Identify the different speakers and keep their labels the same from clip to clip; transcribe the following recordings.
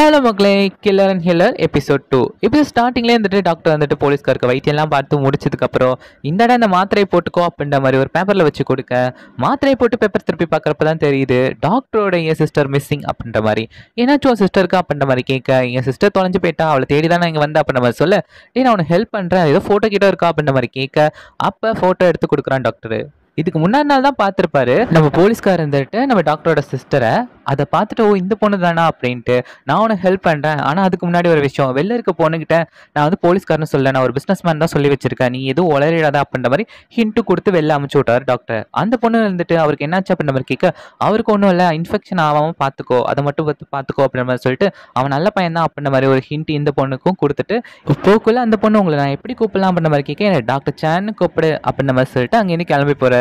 Speaker 1: Hello மக்களே, killer and Hiller episode 2. இப்போ ஸ்டார்டிங்லேயே வந்துட்டு டாக்டர் வந்துட்டு போலீஸ்காருக்கு வைத்தியெல்லாம் பார்த்து முடிச்சதுக்கப்புறம் இந்தடா இந்த மாத்திரை போட்டுக்கோ அப்படின்ற மாதிரி ஒரு பேப்பரில் வச்சு கொடுக்க, மாத்திரை போட்டு பேப்பர் திருப்பி பார்க்குறப்ப தான் தெரியுது டாக்டரோட என் சிஸ்டர் மிஸ்ஸிங் அப்படின்ற மாதிரி. ஏன்னாச்சும் சிஸ்டருக்கு அப்படின்ற மாதிரி கேட்க, என் சிஸ்டர் தொலைஞ்சு போயிட்டா, அவளை தேடி தான் நான் இங்கே வந்தேன் அப்படின்ற மாதிரி சொல்ல, நான் உனக்கு ஹெல்ப் பண்ணுறேன், ஏதோ ஃபோட்டோ கிட்ட இருக்கா அப்படின்ற மாதிரி கேட்க, அப்போ ஃபோட்டோ எடுத்து கொடுக்குறான் டாக்டர். இதுக்கு முன்னாடி நாள் தான் பார்த்துருப்பாரு நம்ம போலீஸ்கார் இருந்துட்டு நம்ம டாக்டரோட சிஸ்டரை. அதை பார்த்துட்டு, ஓ இந்த பொண்ணு தானா அப்படின்ட்டு, நான் உனக்கு ஹெல்ப் பண்ணுறேன், ஆனால் அதுக்கு முன்னாடி ஒரு விஷயம், வெளில இருக்க பொண்ணுகிட்ட நான் வந்து போலீஸ்காரன்னு சொல்ல, நான் ஒரு பிஸ்னஸ் மேன் தான் சொல்லி வச்சிருக்கேன், நீ எதுவும் உளறிடாத அப்படின்ற மாதிரி ஹிண்ட்டு கொடுத்து வெளில அமுச்சு விட்டார் டாக்டர். அந்த பொண்ணு இருந்துட்டு அவருக்கு என்னாச்சு அப்படின்ற மாதிரி கேட்க, அவருக்கு ஒன்றும் இல்லை, இன்ஃபெக்ஷன் ஆகாமல் பார்த்துக்கோ, அதை மட்டும் பார்த்துக்கோ அப்படின்ற மாதிரி சொல்லிட்டு, அவன் நல்ல பையன் தான் அப்படின்ற மாதிரி ஒரு ஹிண்ட் இந்த பொண்ணுக்கும் கொடுத்துட்டு, போக்குள்ள அந்த பொண்ணு உங்களை நான் எப்படி கூப்பிடலாம் அப்படின்ற மாதிரி கேட்க, டாக்டர் சேன்னு கூப்பிடு அப்படின்ற மாதிரி சொல்லிட்டு அங்கேருந்து கிளம்பி போகிறாரு.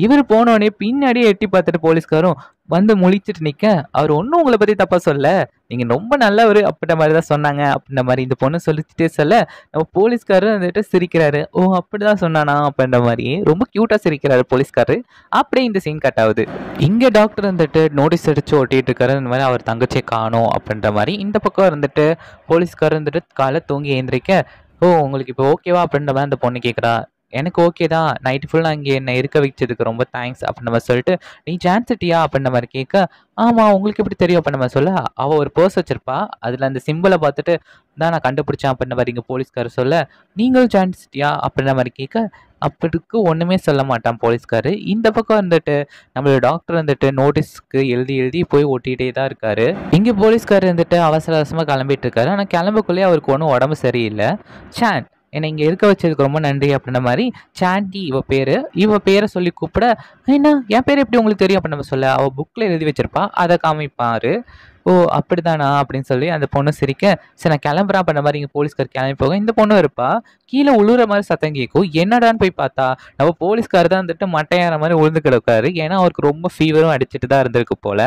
Speaker 1: இவர் போனோடனே பின்னாடியே எட்டி பார்த்துட்டு போலீஸ்காரும் வந்து முழிச்சிட்டு நிற்க, அவர் ஒன்றும் உங்களை பற்றி தப்பா சொல்ல, நீங்கள் ரொம்ப நல்லவர் அப்படின்ற மாதிரி தான் சொன்னாங்க அப்படின்ற மாதிரி இந்த பொண்ணு சொல்லிச்சுட்டே சொல்ல, நம்ம போலீஸ்காரர் வந்துட்டு சிரிக்கிறாரு. ஓ அப்படி தான் சொன்னானா அப்படின்ற மாதிரி ரொம்ப க்யூட்டாக சிரிக்கிறாரு போலீஸ்காரரு. அப்படியே இந்த சீன் கட் ஆகுது. இங்கே டாக்டர் வந்துட்டு நோட்டீஸ் அடிச்சு ஒட்டிட்டு இருக்காரு, இந்த மாதிரி அவர் தங்கச்சியை காணோம் அப்படின்ற மாதிரி. இந்த பக்கம் இருந்துட்டு போலீஸ்காரர் வந்துட்டு காலை தூங்கி எழுந்திரிக்க, ஓ உங்களுக்கு இப்போ ஓகேவா அப்படின்ற மாதிரி அந்த பொண்ணு கேட்குறா. எனக்கு ஓகே தான், நைட்டு ஃபுல்லாக இங்கே என்னை இருக்க வச்சதுக்கு ரொம்ப தேங்க்ஸ் அப்படின்ற மாதிரி சொல்லிட்டு, நீ ஜான்சிட்டியா அப்படின்ற மாதிரி கேட்க, ஆமாம் உங்களுக்கு எப்படி தெரியும் அப்படின்ற மாதிரி சொல்ல, அவள் ஒரு பர்ஸ் வச்சிருப்பா, அதில் அந்த சிம்பிளை பார்த்துட்டு தான் நான் கண்டுபிடிச்சேன் அப்படின்ற மாதிரி இங்கே போலீஸ்காரர் சொல்ல, நீங்களும் ஜான்சிட்டியா அப்படின்ற மாதிரி கேட்க, அப்படிக்கு ஒன்றுமே சொல்ல மாட்டான் போலீஸ்காரு. இந்த பக்கம் வந்துட்டு நம்மளோட டாக்டர் வந்துட்டு நோட்டீஸ்க்கு எழுதி எழுதி போய் ஒட்டிகிட்டே தான் இருக்காரு. இங்கே போலீஸ்கார் வந்துட்டு அவசர அவசரமாக கிளம்பிட்டு இருக்காரு. ஆனால் கிளம்பக்குள்ளேயே அவருக்கு ஒன்றும் உடம்பு சரியில்லை. சான் என்னை இங்கே இருக்க வச்சதுக்கு ரொம்ப நன்றி அப்படின்ற மாதிரி, சாண்டி இவ பேரை சொல்லி கூப்பிட, என்ன என் பேர் எப்படி உங்களுக்கு தெரியும் அப்படின்னு நம்ம சொல்ல, அவள் புக்கில் எழுதி வச்சிருப்பா, அதை காமிப்பாரு. ஓ அப்படிதானா அப்படின்னு சொல்லி அந்த பொண்ணு சிரிக்க, சரி நான் கிளம்புறேன் அப்படின்ற மாதிரி இங்கே போலீஸ்கார் கிளம்பி போக, இந்த பொண்ணு இருப்பா, கீழே உழுற மாதிரி சத்தம் கேட்கும். என்னடான்னு போய் பார்த்தா நம்ம போலீஸ்கார் தான் வந்துட்டு மட்டையாற மாதிரி உழுந்து கிடக்காரு. ஏன்னா அவருக்கு ரொம்ப ஃபீவரும் அடிச்சுட்டு தான் இருந்திருக்கு போல.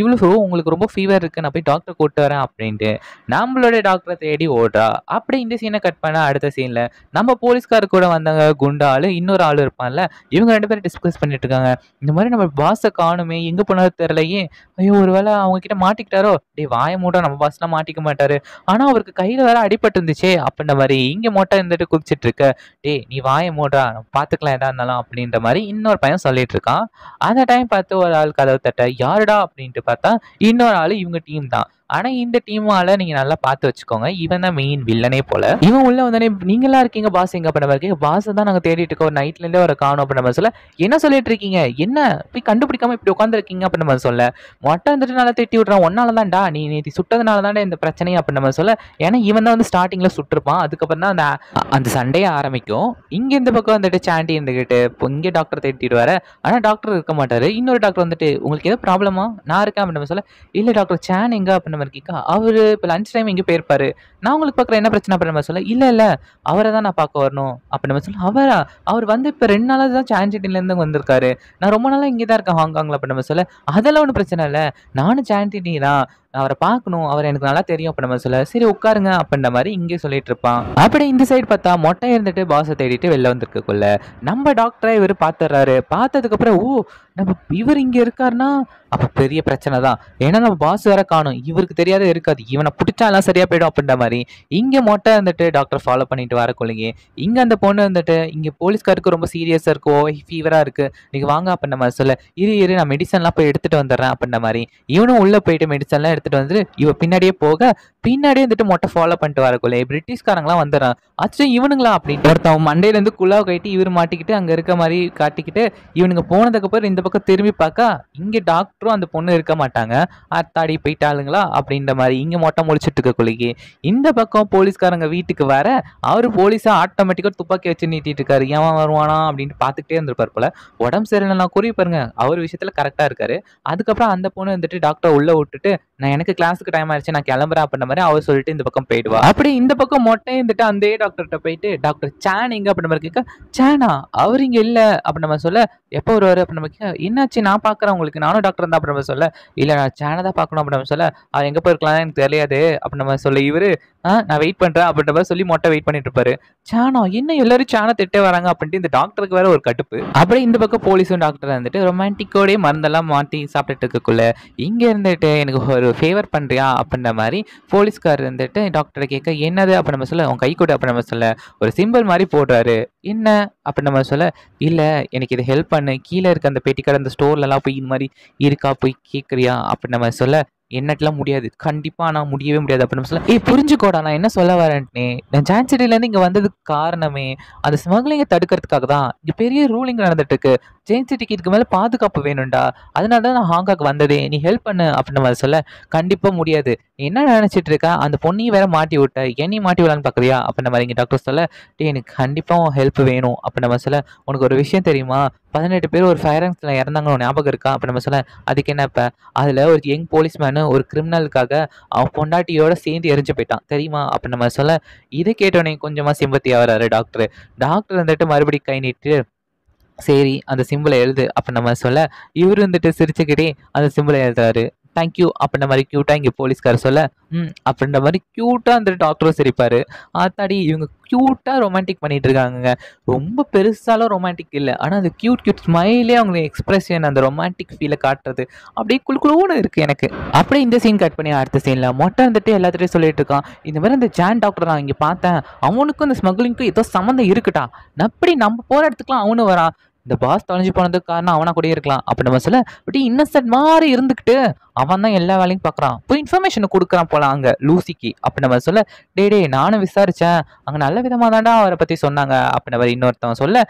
Speaker 1: இவ்வளோ உங்களுக்கு ரொம்ப ஃபீவர் இருக்கு, நான் போய் டாக்டர் கூப்பிட்டு வரேன் அப்படின்ட்டு நம்மளோட டாக்டரை தேடி ஓடுறா. அப்படி இந்த சீனை கட் பண்ண அடுத்த சீனில் நம்ம போலீஸ்கார் கூட வந்தாங்க குண்டா ஆளு, இன்னொரு ஆள் இருப்பான்ல, இவங்க ரெண்டு பேரும் டிஸ்கஸ் பண்ணிட்டு இருக்காங்க. இந்த மாதிரி நம்ம பாஸை காணுமே, எங்கே போனாலும் தெரியலையே, ஐயோ ஒருவேளை அவங்க கிட்ட மாட்டிக்கிட்டாரோ, டே வாய மூட, நம்ம பாஸ்லாம் மாட்டிக்க மாட்டாரு, ஆனா அவருக்கு கையில வேற அடிபட்டு இருந்துச்சே அப்படின்ற மாதிரி இங்க மொட்டை இருந்துட்டு குதிச்சிட்டு இருக்க, டே நீ வாய மூடா, பாத்துக்கலாம் எதா இருந்தாலும் அப்படின்ற மாதிரி இன்னொரு பையன் சொல்லிட்டு இருக்கான். அந்த டைம் பார்த்து ஒரு ஆள் கதவு தட்ட, யாருடா அப்படின்ட்டு பார்த்தா இன்னொரு ஆளு இவங்க டீம் தான். ஆனா இந்த டீமால நீங்க நல்லா பார்த்து வச்சுக்கோங்க, இவன் தான் மெயின் வில்லனே போல. இவன் உள்ள வந்தானே, நீங்களா இருக்கீங்க பாஸ் எங்க அப்படின்ற மாதிரி, பாஸ் தான் நாங்க தேடிட்டு இருக்கோம், நைட்ல இருந்தே ஒரு காணும் அப்படின்ற மாதிரி சொல்ல, என்ன சொல்லிட்டு இருக்கீங்க, என்ன போய் கண்டுபிடிக்காம இப்படி உட்காந்துருக்கீங்க அப்படின்ற மாதிரி சொல்ல, மொட்டை வந்துட்டு நல்லா திட்டி விட்றான், ஒன்னால தான்டா நீ நேற்று சுட்டதுனால தான்டா இந்த பிரச்சனை அப்படின்ற மாதிரி சொல்ல, ஏன்னா இவன் தான் வந்து ஸ்டார்டிங்ல சுட்டிருப்பான், அதுக்கப்புறம் தான் அந்த சண்டையே ஆரம்பிக்கும். இங்க இந்த பக்கம் வந்துட்டு சாண்டி இருந்துகிட்டு இங்கே டாக்டர் தேடிட்டு வர, ஆனா டாக்டர் இருக்க மாட்டாரு. இன்னொரு டாக்டர் வந்துட்டு, உங்களுக்கு ஏதோ ப்ராப்ளமா, நான் இருக்கேன் அப்படின்ற சொல்ல, இல்ல டாக்டர் சேன் எங்க அப்படின்ற மாதிரி கேட்க, அவரு இப்போ லஞ்ச் டைம் எங்கே போயிருப்பாரு, நான் உங்களுக்கு பார்க்குற என்ன பிரச்சனை அப்படின்ற மாதிரி சொல்ல, இல்லை அவரை தான் நான் பார்க்க வரணும் அப்படின்ற மாதிரி சொல்ல, அவர் வந்து இப்போ 2 நாளாக தான் சான்சிட்டிலேருந்து வந்திருக்காரு, நான் ரொம்ப நாளாக இங்கே தான் இருக்கேன் ஹாங்காங்கில் அப்படின்ற மாதிரி சொல்ல, அதெல்லாம் ஒன்றும் பிரச்சனை இல்லை, நானும் சான்சிட்டி தான், அவரை பார்க்கணும், அவர் எனக்கு நல்லா தெரியும் அப்படின்ற மாதிரி சொல்ல, சரி உட்காருங்க அப்படின்ற மாதிரி இங்கே சொல்லிட்டு இருப்பான். அப்படி இந்த சைடு பார்த்தா மொட்டை இருந்துட்டு பாஸை தேடிட்டு வெளில வந்திருக்கக்குள்ள நம்ம டாக்டரை இவர் பார்த்துறாரு. பார்த்ததுக்கப்புறம், ஓ நம்ம இவர் இங்கே இருக்காருன்னா அப்போ பெரிய பிரச்சனை தான், ஏன்னா நம்ம பாஸ் வேற காணும், இவருக்கு தெரியாத இருக்காது, இவனை பிடிச்சா எல்லாம் சரியா போயிடும் அப்படின்ற மாதிரி இங்கே மொட்டை இருந்துட்டு டாக்டர் ஃபாலோ பண்ணிட்டு வரக்குள்ளிங்க இங்கே அந்த பொண்ணு வந்துட்டு, இங்கே போலீஸ்காருக்கு ரொம்ப சீரியஸாக இருக்கோ, ஃபீவராக இருக்கு, நீங்கள் வாங்க அப்படின்ற மாதிரி சொல்ல, இரு நான் மெடிசன்லாம் போய் எடுத்துட்டு வந்துடுறேன் அப்படின்ற மாதிரி இவனும் உள்ளே போயிட்டு மெடிசன்லாம் எடுத்துட்டு வந்துட்டு இவ பின்னாடியே வந்துட்டு மொட்டை ஃபாலோ பண்ணிட்டு வரக்குள்ளே பிரிட்டிஷ்காரங்களாம் வந்துடுறான். ஆச்சு இவனுங்களா அப்படின்னு ஒருத்தன் மண்டையிலேருந்து குழாவை கட்டி இவர் மாட்டிக்கிட்டு அங்கே இருக்க மாதிரி காட்டிக்கிட்டு, இவனுங்க போனதுக்கப்புறம் இந்த பக்கம் திரும்பி பார்க்க இங்கே டாக்டரும் அந்த பொண்ணு இருக்க மாட்டாங்க, அத்தாடி போயிட்டாளுங்களா அப்படின்ற மாதிரி இங்கே மொட்டை முடிச்சுட்டு இருக்க குளிக்கு இந்த பக்கம் போலீஸ்காரங்க வீட்டுக்கு வர, அவர் போலீஸா ஆட்டோமேட்டிக்காக துப்பாக்கி வச்சு நீட்டிட்டு இருக்காரு, ஏன் வருவானா அப்படின்ட்டு பார்த்துக்கிட்டே இருந்திருப்பார் போல. உடம்பு சரியில்லை குறி பாருங்க, அவர் விஷயத்துல கரெக்டாக இருக்காரு. அதுக்கப்புறம் அந்த பொண்ணு வந்துட்டு டாக்டர் உள்ள விட்டுட்டு, நான் எனக்கு கிளாஸுக்கு டைம் ஆயிடுச்சு நான் கிளம்புறேன் அப்படின்ற மாதிரி அவர் சொல்லிட்டு இந்த பக்கம் போயிடுவா. அப்படி இந்த பக்கம் மொட்டை இருந்துட்டு அந்த டாக்டர்கிட்ட போயிட்டு, டாக்டர் சான் எங்க அப்படின்ற மாதிரி கேட்க, சானா அவர் இங்க இல்ல அப்படின்ற மாதிரி சொல்ல, எப்போ வருவாரு அப்படின்னு நம்ம என்னாச்சு நான் பார்க்குறேன் உங்களுக்கு நானும் டாக்டர் தான் அப்படின்னு நம்ம சொல்ல இல்லை நான் சேனை தான் பார்க்கணும் அப்படின்னு நம்ம சொல்ல அவர் எங்கே போயிருக்கலாம் எனக்கு தெரியாது அப்படின்னு நம்ம சொல்ல இவரு நான் வெயிட் பண்ணுறேன் அப்படின்ற மாதிரி சொல்லி மொட்டை வெயிட் பண்ணிட்டு இருப்பாரு. சேனா என்ன எல்லாரும் சேனை திட்டே வராங்க அப்படின்ட்டு இந்த டாக்டருக்கு வேற ஒரு கடுப்பு. அப்படியே இந்த பக்கம் போலீஸும் டாக்டர் வந்துட்டு ரொமான்டிக்கோடய மருந்தெல்லாம் மாற்றி சாப்பிட்டுட்டு இருக்கக்குள்ள இங்கே இருந்துட்டு எனக்கு ஒரு ஃபேவர் பண்ணுறியா அப்படின்ற மாதிரி போலீஸ்கார் இருந்துட்டு டாக்டரை கேட்க என்னது அப்படின்னு நம்ம சொல்ல உன் கை கொடு அப்படின்னு நம்ம சொல்ல ஒரு சிம்பிள் மாதிரி போடுறாரு. என்ன அப்படின்னு நம்ம சொல்ல இல்லை எனக்கு இதை ஹெல்ப் பண்ணு கீழே இருக்க அந்த பெட்டிக்கடை அந்த ஸ்டோர்லலாம் போய் இந்த மாதிரி இருக்கா போய் கேட்குறியா அப்படின்னு நம்ம சொல்ல என்னட்டெல்லாம் முடியாது கண்டிப்பாக நான் முடியவே முடியாது அப்படின்னு சொல்ல புரிஞ்சுக்கோடா நான் என்ன சொல்ல வரேன்ட்டே நான் ஜாயின் சிட்டிலேருந்து இங்கே வந்ததுக்கு காரணமே அந்த ஸ்மக்லிங்கை தடுக்கிறதுக்காக தான் இங்கே பெரிய ரூலிங் நடந்துட்டு இருக்கு ஜெயின் சிட்டிக்கு இதுக்கு மேலே பாதுகாப்பு வேணும்டா அதனால தான் நான் ஹாங்காக் வந்ததே நீ ஹெல்ப் பண்ணு அப்படின்னு மாதிரி சொல்ல கண்டிப்பாக முடியாது என்ன நினச்சிட்டு இருக்கா அந்த பொண்ணையும் வேற மாட்டி விட்ட என்னையும் மாட்டி விடலான்னு பார்க்குறியா அப்படின்ற மாதிரி இங்கே டாக்டர் சொல்ல எனக்கு கண்டிப்பாக ஹெல்ப் வேணும் அப்படின்னு நம்ம சொல்ல உனக்கு ஒரு விஷயம் தெரியுமா 18 பேர் ஒரு ஃபயர் ஆக்சிடென்ட்ல இறந்தாங்க ஞாபகம் இருக்கா அப்படின்னு நம்ம சொல்ல அதுக்கு என்ன இப்போ அதில் ஒரு யங் போலீஸ்மேனு ஒரு கிரிமினலுக்காக அவன் பொண்டாட்டியோட சேர்ந்து எரிஞ்சு போயிட்டான் தெரியுமா அப்படின்னு நம்ம சொல்ல இதை கேட்டோன்னே கொஞ்சமாக சிம்பத்தி ஆகிறாரு டாக்டர் வந்துட்டு மறுபடியும் கை நீட்டு சரி அந்த சிம்பிளை எழுது அப்படின்னு நம்ம சொல்ல இவர் வந்துட்டு சிரிச்சுக்கிட்டே அந்த சிம்பிளை எழுதுறாரு. தேங்க்யூ அப்படின்ற மாதிரி க்யூட்டாக இங்கே போலீஸ்கார் சொல்ல அப்படின்ற மாதிரி க்யூட்டாக அந்த டாக்டரும் சிரிப்பார். ஆத்தாடி இவங்க க்யூட்டாக ரொமான்டிக் பண்ணிட்டு இருக்காங்க. ரொம்ப பெருசாலும் ரொமான்டிக் இல்லை ஆனால் அந்த க்யூட் ஸ்மைலே அவங்க எக்ஸ்பிரஷன் அந்த ரொமான்டிக் ஃபீலை காட்டுறது அப்படியே குழுன்னு இருக்குது எனக்கு. அப்படியே இந்த சீன் கட் பண்ணி அடுத்த சீனில் மொட்டை வந்துட்டு எல்லாத்துட்டையும் சொல்லிட்டு இருக்கான் இந்த மாதிரி அந்த ஜான் டாக்டர் நான் இங்கே பார்த்தேன் அவனுக்கும் இந்த ஸ்மக்லிங்க்கும் ஏதோ சம்மந்தம் இருக்குட்டா எப்படி நம்ம போகிற இடத்துக்குலாம் அவனும் வரான் இந்த பாஸ் தொலைஞ்சு போனதுக்கு காரணம் அவனா கூட இருக்கலாம் அப்படின்னு நம்ம சொல்ல பட் இன்னசென்ட் மாதிரி இருந்துக்கிட்டு அவன் தான் எல்லா வேலையும் பார்க்குறான் போய் இன்ஃபர்மேஷனை கொடுக்குறான் போல அங்கே லூசிக்கு அப்படின்னு நம்ம சொல்ல டே நானும் விசாரித்தேன் அங்கே நல்ல விதமாக தாண்டா அவரை பற்றி சொன்னாங்க அப்படின்னு மாதிரி இன்னொருத்தவன் சொல்ல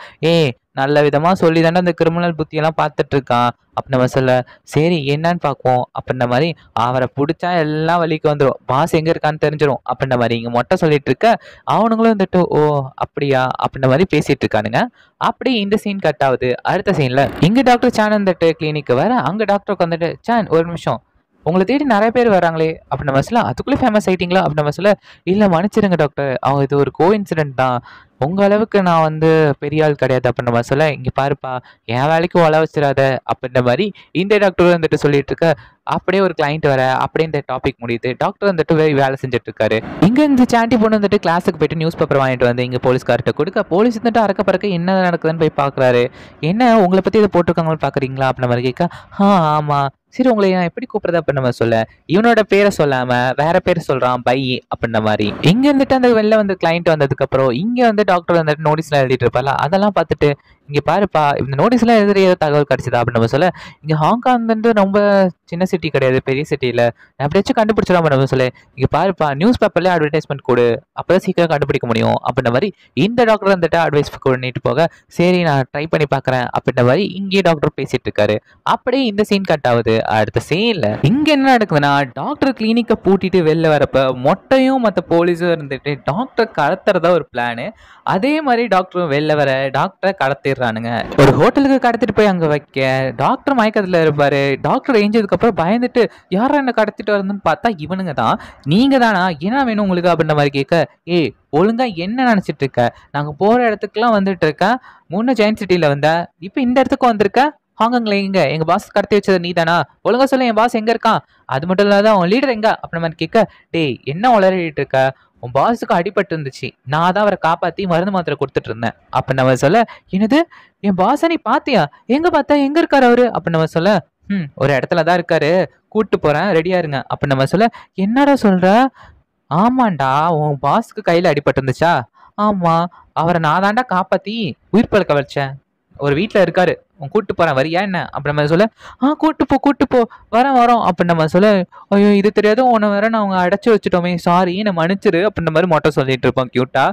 Speaker 1: நல்ல விதமாக சொல்லி தாண்டா அந்த கிரிமினல் புத்தியெல்லாம் பார்த்துட்டு இருக்கான் அப்படின்னு நம்ம சொல்ல சரி என்னன்னு பார்ப்போம் அப்படின்ற மாதிரி அவரை பிடிச்சா எல்லாம் வழிக்கு வந்துடும் பாஸ் எங்கே இருக்கான்னு தெரிஞ்சிடும் அப்படின்ற மாதிரி இங்கே மொட்டை சொல்லிட்டு இருக்க அவனுங்களும் வந்துட்டு ஓ அப்படியா அப்படின்ற மாதிரி பேசிட்டு இருக்கானுங்க. அப்படி இந்த சீன் கட் ஆகுது. அடுத்த சீனில் இங்கே டாக்டர் சான் வந்துட்டு கிளினிக்கு வர அங்கே டாக்டருக்கு வந்துட்டு சான் ஒரு நிமிஷம் உங்களை தேடி நிறைய பேர் வராங்களே அப்படின்னு நம்ம சொல்ல அதுக்குள்ளே ஃபேமஸ் ஆயிட்டீங்களா அப்படின்னு நம்ம சொல்ல இல்லை மன்னிச்சிருங்க டாக்டர் அவங்க இது ஒரு கோஇன்சிடென்ட் தான் உங்கள் அளவுக்கு நான் வந்து பெரிய ஆள் கிடையாது அப்படின்ற மாதிரி சொல்ல இங்கே பாருப்பா என் வேலைக்கு ஒல வச்சிடாத அப்படின்ற மாதிரி இந்த டாக்டர் வந்துட்டு சொல்லிட்டு இருக்க அப்படியே ஒரு கிளைண்ட் வர அப்படியே இந்த டாபிக் முடியுது. டாக்டர் வந்துட்டு வேலை செஞ்சுட்டு இருக்காரு. இங்கே இந்த சாண்டி பொண்ணு வந்துட்டு கிளாஸுக்கு போயிட்டு நியூஸ் பேப்பர் வாங்கிட்டு வந்து இங்கே போலீஸ்கார்ட்ட கொடுக்க போலீஸ் வந்துட்டு அறக்க பறக்க என்ன நடக்குதுன்னு போய் பார்க்குறாரு. என்ன உங்களை பற்றி இதை போட்டிருக்காங்கன்னு பார்க்குறீங்களா அப்படின்ற மாதிரி கேட்க ஆமாம் சரி உங்களை நான் எப்படி கூப்பிடுறது அப்படின்னு நம்ம சொல்ல இவனோட பேரை சொல்லாம வேற பேர் சொல்றான் பை அப்படின்ற மாதிரி. இங்க இருந்துட்டு அந்த வெளில வந்து கிளைண்ட் வந்ததுக்கு அப்புறம் இங்க வந்து டாக்டர் வந்துட்டு நோட்டீஸ்ல எழுதிட்டு இருப்பால அதெல்லாம் பார்த்துட்டு இங்க பாருப்பா இந்த நோட்டீஸ்ல எழுதுற ஏதோ தகவல் கிடைச்சதா அப்படின்னு நம்ம சொல்ல இங்க ஹாங்காங் வந்து ரொம்ப சின்ன சிட்டி கிடையாது பெரிய சிட்டியில எப்படியாச்சும் கண்டுபிடிச்சிடாம நம்ம சொல்ல இங்க பாருப்பா நியூஸ் பேப்பர்ல அட்வர்டைஸ்மெண்ட் கொடு அப்பதான் சீக்கிரம் கண்டுபிடிக்க முடியும் அப்படின்ற மாதிரி இந்த டாக்டர் வந்துட்டு அட்வைஸ் பண்ணிட்டு போக சரி நான் ட்ரை பண்ணி பாக்குறேன் அப்படின்ற மாதிரி இங்கே டாக்டர் பேசிட்டு இருக்காரு. அப்படியே இந்த சீன் கட் ஆகுது. அடுத்த சீன்ல இங்க என்ன நடக்குதுன்னா டாக்டர் கிளினிக்கை பூட்டிட்டு வெளில வரப்ப மொட்டையும் மற்ற போலீஸும் இருந்துட்டு டாக்டர் கடத்துறதா ஒரு பிளானு. அதே மாதிரி டாக்டரும் வெளில வர டாக்டரை கடத்திடுறானுங்க. ஒரு ஹோட்டலுக்கு கடத்திட்டு போய் அங்க வைக்க டாக்டர் மயக்கத்துல இருப்பாரு. டாக்டர் எஞ்சதுக்கு அப்புறம் பயந்துட்டு யாரா என்ன கடத்திட்டு வரணும்னு பார்த்தா இவனுங்க தான். நீங்க தானா என்ன வேணும் உங்களுக்கு அப்படின்ற மாதிரி கேட்க ஒழுங்கா என்ன நினைச்சிட்டு இருக்க நாங்க போற இடத்துக்குலாம் வந்துட்டு இருக்கேன் முன்ன ஜெயின் சிட்டில வந்த இப்ப இந்த இடத்துக்கு வந்திருக்க ஹாங்காங்ல எங்க பாஸ் கடத்தி வச்சது நீ தானா ஒழுங்கா சொல்ல என் பாஸ் எங்க இருக்கான் அது மட்டும் இல்லாத உன் லீடர் எங்க அப்படின்ற மாதிரி கேட்க என்ன உளறிட்டு இருக்க உன் பாஸுக்கு அடிபட்டு இருந்துச்சு நான் தான் அவரை காப்பாத்தி மருந்து மாத்திரை கொடுத்துட்டு இருந்தேன் அப்படின்னு அவன் சொல்ல என்னது என் பாஸ நீ பாத்தியா எங்க பார்த்தா எங்க இருக்காரு அவரு அப்படின்னு அவன் சொல்ல ஒரு இடத்துலதான் இருக்காரு கூட்டு போறேன் ரெடியா இருங்க அப்படின்னு நம்ம சொல்ல என்னடா சொல்ற ஆமாண்டா உன் பாஸுக்கு கையில அடிபட்டு இருந்துச்சா ஆமா அவரை நான் தாண்டா காப்பாத்தி உயிர் பழக்க வச்சேன் ஒரு வீட்டுல இருக்காரு கூட்டு போறேன் வரியா என்ன அப்படி நம்ம சொல்ல கூட்டு போ வரோம் அப்படின்னு நம்ம சொல்ல ஐயோ இது தெரியாத உன்னை வேற நான் அவங்க அடைச்சி வச்சுட்டோமே சாரி நான் மன்னிச்சிரு அப்படின்ற மாதிரி மொட்டை சொல்லிட்டு இருப்பான் கியூட்டா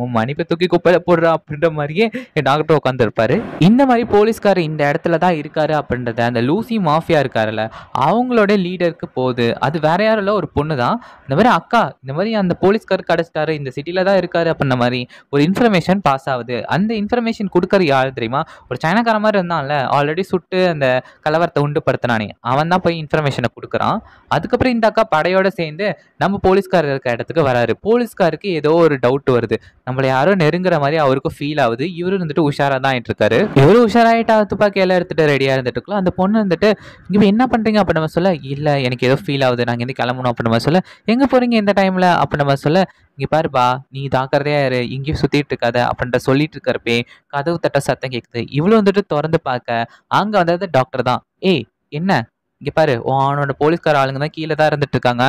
Speaker 1: உன் மன்னிப்பை தூக்கி குப்பையில போடுறா அப்படின்ற மாதிரியே என் டாக்டர் உட்காந்து இருப்பாரு. இந்த மாதிரி போலீஸ்கார் இந்த இடத்துல தான் இருக்காரு அப்படின்றத அந்த லூசி மாஃபியா இருக்காருல்ல அவங்களோட லீடருக்கு போகுது. அது வேற யாரும் இல்லை ஒரு பொண்ணு தான் இந்த மாதிரி அக்கா இந்த மாதிரி அந்த போலீஸ்கார் கிடைச்சிட்டாரு இந்த சிட்டில தான் இருக்காரு அப்படின்ற மாதிரி ஒரு இன்ஃபர்மேஷன் பாஸ் ஆகுது. அந்த இன்ஃபர்மேஷன் கொடுக்கறது யாரு தெரியுமா ஒரு சைனாக்கார மாதிரி இருந்தான்ல ஆல்ரெடி சுட்டு அந்த கலவரத்தை உண்டுபடுத்தினானே அவன் தான் போய் இன்ஃபர்மேஷனை கொடுக்குறான். அதுக்கப்புறம் இந்த அக்கா படையோட சேர்ந்து நம்ம போலீஸ்காரர் இருக்க இடத்துக்கு வராரு. போலீஸ்காருக்கு ஏதோ ஒரு டவுட் வருது, நம்மள யாரோ நெருங்குற மாதிரி அவருக்கும் ஃபீல் ஆகுது. இவரு வந்துட்டு உஷாரா தான் ஆயிட்டு இருக்காரு. இவரு உஷாராயிட்டா துப்பாக்கி எல்லாம் எடுத்துட்டு ரெடியா இருந்துட்டு அந்த பொண்ணு வந்துட்டு இவ என்ன பண்றீங்க அப்ப நம்ம சொல்ல, இல்ல எனக்கு ஏதோ ஃபீல் ஆகுது, நாங்க இருந்து கிளம்பணும் அப்ப நம்ம சொல்ல, எங்க போறீங்க இந்த டைம்ல அப்ப நம்ம சொல்ல, இங்க பாருப்பா நீ ஜாக்கிரதையா இரு, இங்கேயும் சுத்திட்டு இருக்காத அப்படின்ற சொல்லிட்டு இருக்கப்பே கதவு தட்ட சத்தம் கேக்குது. இவ்வளவு வந்துட்டு திறந்து பார்க்க அங்க வந்தது டாக்டர் தான். ஏய் என்ன, இங்க பாரு அவனோட போலீஸ்கார ஆளுங்க தான் கீழே தான் இருந்துட்டு இருக்காங்க,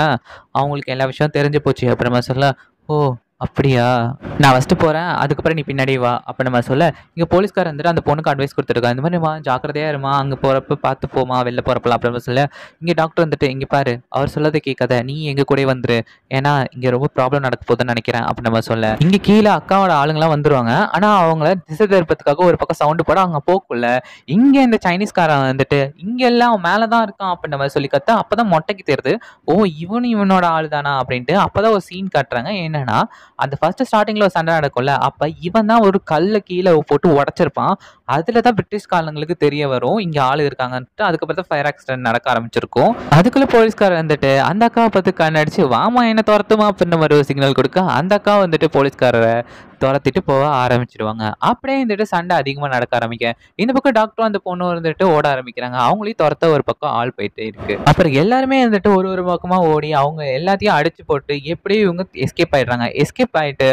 Speaker 1: அவங்களுக்கு எல்லா விஷயம் தெரிஞ்சு போச்சு அப்புறமா சொல்ல. ஓ அப்படியா, நான் ஃபஸ்ட்டு போகிறேன், அதுக்கப்புறம் நீ பின்னாடி வா அப்போ நம்ம சொல்ல. இங்கே போலீஸ்கார் வந்துட்டு அந்த பொண்ணுக்கு அட்வைஸ் கொடுத்துருக்காங்க, இந்த மாதிரி ஜாக்கிரதையாக இருமா, அங்கே போகிறப்ப பார்த்து போமா, வெளில போகிறப்பலாம் அப்படின்னு சொல்ல. இங்கே டாக்டர் வந்துட்டு இங்கே பாரு அவர் சொல்லதை கேட்காத, நீ எங்கள் கூட வந்துரு, ஏன்னா இங்கே ரொம்ப ப்ராப்ளம் நடக்க போகுதுன்னு நினைக்கிறேன் அப்படி நம்ம சொல்ல. இங்கே கீழே அக்காவோட ஆளுங்களாம் வந்துருவாங்க, ஆனால் அவங்கள திசை திருப்பத்துக்காக ஒரு பக்கம் சவுண்டு போட அவங்க போக்குள்ள இங்கே இந்த சைனீஸ்காரன் வந்துட்டு இங்கெல்லாம் மேலே தான் இருக்கான் அப்படின்னு நம்ம சொல்லி கத்த. அப்போ தான் மொட்டைக்கு தெரியுது, ஓ இவனோட ஆள் தானா அப்படின்ட்டு. அப்போ தான் ஒரு சீன் காட்டுறாங்க. என்னன்னா அந்த ஃபர்ஸ்ட் ஸ்டார்டிங்ல ஒரு சண்டை நடக்கும்ல, அப்ப இவன் தான் ஒரு கல்ல கீழே போட்டு உடைச்சிருப்பான். அதுலதான் பிரிட்டிஷ்காரங்களுக்கு தெரிய வரும் இங்க ஆளு இருக்காங்கன்ட்டு. அதுக்கப்புறம் தான் ஃபயர் ஆக்சிடென்ட் நடக்க ஆரம்பிச்சிருக்கும். அதுக்குள்ள போலீஸ்காரர் வந்துட்டு அந்த அக்காவை பார்த்து கண்ணடிச்சு வாமா என்ன துரத்துமா அப்படின்ற மாதிரி ஒரு சிக்னல் கொடுக்க அந்த அக்கா வந்துட்டு போலீஸ்காரரை துரத்திட்டு போக ஆரம்பிச்சிடுவாங்க. அப்படியே வந்துட்டு சண்டை அதிகமா நடக்க ஆரம்பிக்க இந்த பக்கம் டாக்டரும் அந்த பொண்ணு வந்துட்டு ஓட ஆரம்பிக்கிறாங்க. அவங்களையும் துரத்த ஒரு பக்கம் ஆள் போயிட்டே இருக்கு. அப்புறம் எல்லாருமே வந்துட்டு ஒரு பக்கமா ஓடி அவங்க எல்லாத்தையும் அடிச்சு போட்டு எப்படியும் இவங்க எஸ்கேப் ஆயிடுறாங்க. எஸ்கேப் ஆயிட்டு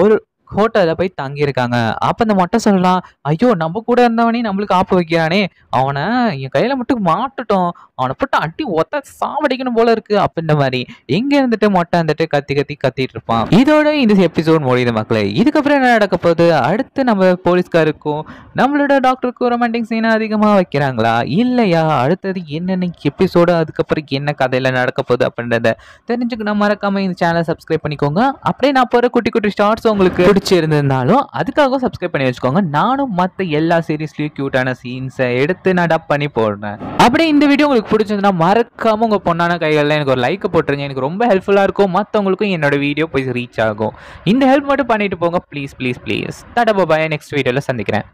Speaker 1: ஒரு ஹோட்டல்ல போய் தங்கியிருக்காங்க. அப்ப அந்த மொட்டை சொல்லலாம், ஐயோ நம்ம கூட இருந்தவனே நம்மளுக்கு ஆப்பு வைக்கிறானே, அவனை என் கையில மட்டும் மாட்டுட்டோம், அவனை போட்டு அடி ஒத்த சாவடிக்கணும் போல இருக்கு அப்படின்ற மாதிரி எங்க இருந்துட்டு மொட்டை வந்துட்டு கத்திட்டு இருப்பான். இதோட இந்த எபிசோட் முடியுது மக்களே. இதுக்கப்புறம் என்ன நடக்க போகுது, அடுத்து நம்ம போலீஸ்காருக்கும் நம்மளோட டாக்டருக்கும் ரொமான்டிக் சீனா அதிகமா வைக்கிறாங்களா இல்லையா, அடுத்தது என்னென்ன எபிசோடு, அதுக்கப்புறம் என்ன கதையில நடக்க போகுது அப்படின்றத தெரிஞ்சுக்கணும். மறக்காம இந்த சேனலை சப்ஸ்கிரைப் பண்ணிக்கோங்க. அப்படியே நான் போற குட்டி குட்டி ஷார்ட்ஸ் உங்களுக்கு பிடிச்சிருந்தாலும் அதுக்காக சப்ஸ்கிரைப் பண்ணி வச்சுக்கோங்க. நானும் மற்ற எல்லா சீரீஸ்லயும் கியூட்டான சீன்ஸை எடுத்து நான் டப் பண்ணி போடுறேன். அப்படியே இந்த வீடியோ உங்களுக்கு பிடிச்சிருந்தா மறக்காம உங்க பொண்ணான கைகளில் எனக்கு ஒரு லைக் போட்டுருங்க. எனக்கு ரொம்ப ஹெல்ப்ஃபுல்லா இருக்கும், மற்றவங்களுக்கும் என்னோட வீடியோ போய் ரீச் ஆகும். இந்த ஹெல்ப் மட்டும் பண்ணிட்டு போங்க please please please. Tata bye, next வீடியோல சந்திக்கிறேன்.